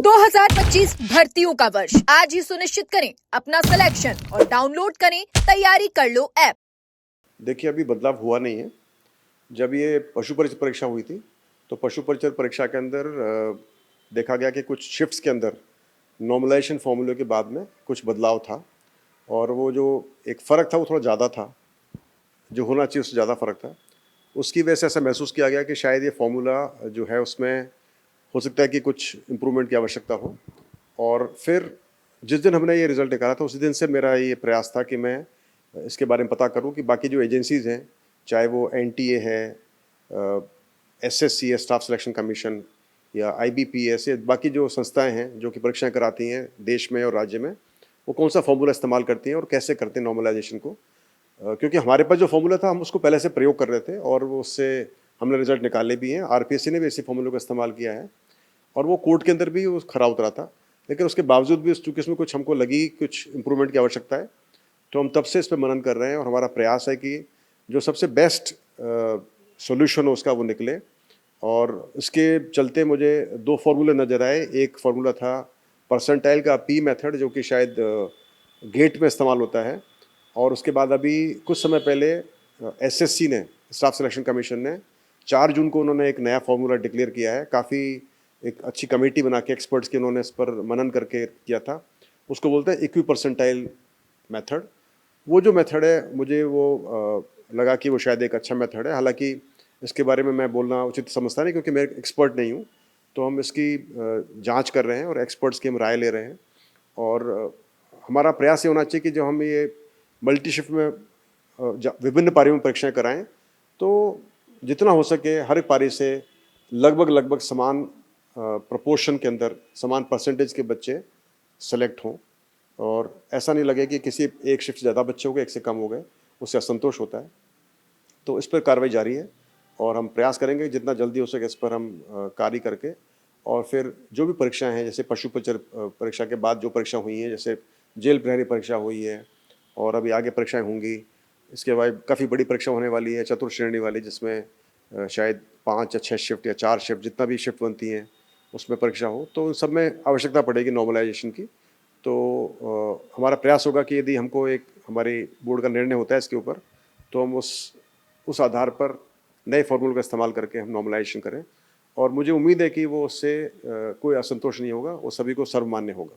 2025 भर्तियों का वर्ष आज ही सुनिश्चित करें अपना सिलेक्शन और डाउनलोड करें तैयारी कर लो ऐप। देखिए, अभी बदलाव हुआ नहीं है। जब ये पशु परिचय परीक्षा हुई थी तो पशु परिचय परीक्षा के अंदर देखा गया कि कुछ शिफ्ट्स के अंदर नॉर्मलाइजेशन फॉर्मूले के बाद में कुछ बदलाव था और वो जो एक फ़र्क था वो थोड़ा ज़्यादा था, जो होना चाहिए उससे ज़्यादा फ़र्क था। उसकी वजह से ऐसा महसूस किया गया कि शायद ये फॉर्मूला जो है उसमें हो सकता है कि कुछ इम्प्रूवमेंट की आवश्यकता हो। और फिर जिस दिन हमने ये रिज़ल्ट निकाला था उसी दिन से मेरा ये प्रयास था कि मैं इसके बारे में पता करूं कि बाकी जो एजेंसीज़ हैं, चाहे वो एनटीए है, एसएससी है, स्टाफ सिलेक्शन कमीशन, या आईबीपीएस, या बाकी जो संस्थाएं हैं जो कि परीक्षाएं कराती हैं देश में और राज्य में, वो कौन सा फॉर्मूला इस्तेमाल करती हैं और कैसे करते हैं नॉर्मलाइजेशन को। क्योंकि हमारे पास जो फॉर्मूला था हम उसको पहले से प्रयोग कर रहे थे और वो उससे हमने रिजल्ट निकाले भी हैं। आरपीएससी ने भी इसी फॉर्मूले का इस्तेमाल किया है और वो कोर्ट के अंदर भी वो खरा उतरा था। लेकिन उसके बावजूद भी चूँकि इसमें कुछ हमको लगी कुछ इम्प्रूवमेंट की आवश्यकता है, तो हम तब से इस पे मनन कर रहे हैं और हमारा प्रयास है कि जो सबसे बेस्ट सॉल्यूशन हो उसका वो निकले। और इसके चलते मुझे 2 फार्मूले नज़र आए। एक फार्मूला था परसेंटाइल का पी मेथड, जो कि शायद गेट में इस्तेमाल होता है, और उसके बाद अभी कुछ समय पहले एसएससी ने, स्टाफ सिलेक्शन कमीशन ने 4 जून को उन्होंने एक नया फार्मूला डिक्लेयर किया है। काफ़ी एक अच्छी कमेटी बना के एक्सपर्ट्स की उन्होंने इस पर मनन करके किया था। उसको बोलते हैं इक्वी परसेंटाइल मेथड। वो जो मेथड है मुझे वो लगा कि वो शायद एक अच्छा मेथड है। हालांकि इसके बारे में मैं बोलना उचित समझता नहीं क्योंकि मैं एक्सपर्ट नहीं हूँ। तो हम इसकी जांच कर रहे हैं और एक्सपर्ट्स की हम राय ले रहे हैं। और हमारा प्रयास ये होना चाहिए कि जो हम ये मल्टी शिफ्ट में विभिन्न पारियों में परीक्षाएं कराएं, तो जितना हो सके हर एक पारी से लगभग समान प्रोपोर्शन के अंदर समान परसेंटेज के बच्चे सेलेक्ट हों और ऐसा नहीं लगे कि किसी एक शिफ्ट ज़्यादा बच्चे हो गए, एक से कम हो गए, उससे असंतोष होता है। तो इस पर कार्रवाई जारी है और हम प्रयास करेंगे जितना जल्दी हो सके इस पर हम कार्य करके, और फिर जो भी परीक्षाएं हैं, जैसे पशु परिचय परीक्षा के बाद जो परीक्षा हुई हैं, जैसे जेल प्रहरी परीक्षा हुई है और अभी आगे परीक्षाएं होंगी, इसके बाद काफ़ी बड़ी परीक्षा होने वाली है चतुर्श्रेणी वाली, जिसमें शायद 5 या 6 शिफ्ट या 4 शिफ्ट, जितना भी शिफ्ट बनती हैं उसमें परीक्षा हो, तो उन सब में आवश्यकता पड़ेगी नॉर्मलाइजेशन की। तो हमारा प्रयास होगा कि यदि हमको एक हमारी बोर्ड का निर्णय होता है इसके ऊपर, तो हम उस आधार पर नए फार्मूले का इस्तेमाल करके हम नॉर्मलाइजेशन करें। और मुझे उम्मीद है कि वो उससे कोई असंतोष नहीं होगा, वो सभी को सर्वमान्य होगा।